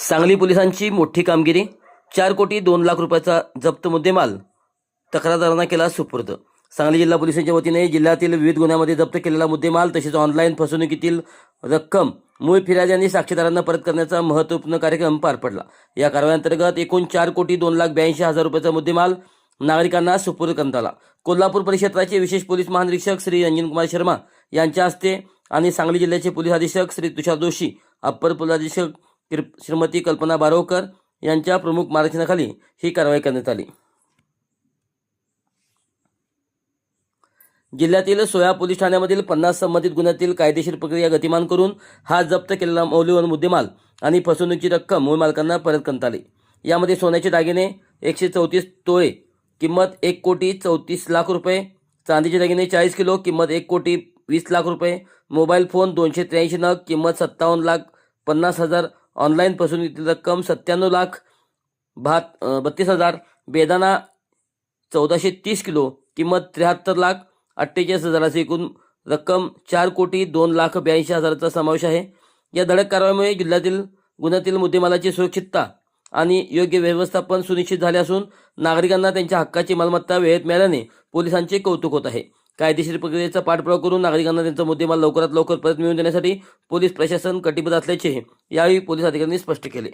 सांगली पोलिसांची मोठी कामगिरी. 4,02,00,000 रुपयाचा जप्त मुद्देमाल तक्रारदारांना केला सुपूर्द. सांगली जिल्हा पोलिसांच्या वतीने जिल्ह्यातील विविध गुन्ह्यामध्ये जप्त केलेला मुद्देमाल तसेच ऑनलाईन फसवणुकीतील रक्कम मूळ फिर्यादी आणि साक्षीदारांना परत करण्याचा महत्त्वपूर्ण कार्यक्रम पार पडला. या कारवाईअंतर्गत एकूण 4,02,82,000 रुपयाचा मुद्देमाल नागरिकांना सुपूर्द करण्यात आला. कोल्हापूर परिक्षेत्राचे विशेष पोलीस महानिरीक्षक श्री रंजनकुमार शर्मा यांच्या हस्ते आणि सांगली जिल्ह्याचे पोलीस अधीक्षक श्री तुषार जोशी, अप्पर पोलीस अधीक्षक श्रीमती कल्पना बारोकर यांच्या प्रमुख मार्गदर्शनाखाली ही कारवाई करण्यात आली. जिल्ह्यातील 16 पोलीस ठाण्यामधील 50 संबंधित गुन्ह्यातील कायदेशीर प्रक्रिया गतिमान करून हा जप्त केलेला मौल्यवान मुद्देमाल आणि फसवणुकीची रक्कम मूळ मालकांना परत करण्यात आली. यामध्ये सोन्याचे दागिने 134 तोळे किंमत 1,34,00,000 रुपये, चांदीचे दागिने 40 किलो किंमत 1,20,00,000 रुपये, मोबाईल फोन 283 नग किंमत 57,50,000, ऑनलाईन फसवणुकीची रक्कम 97,32,000, बेदाणा 1,430 किलो किंमत 73,48,000 अशी एकूण रक्कम 4,02,82,000चा समावेश आहे. या धडक कारवाईमुळे जिल्ह्यातील गुन्ह्यातील मुद्देमालाची सुरक्षितता आणि योग्य व्यवस्थापन सुनिश्चित झाले असून नागरिकांना त्यांच्या हक्काची मालमत्ता वेळेत मिळाल्याने पोलिसांचे कौतुक होत आहे. कायदेशीर प्रक्रियेचा पाठपुरावा करून नागरिकांना त्यांचा मुद्देमाल लवकरात लवकर परत मिळवून देण्यासाठी पोलीस प्रशासन कटिबद्ध असल्याचे यावेळी पोलीस अधिकाऱ्यांनी स्पष्ट केले.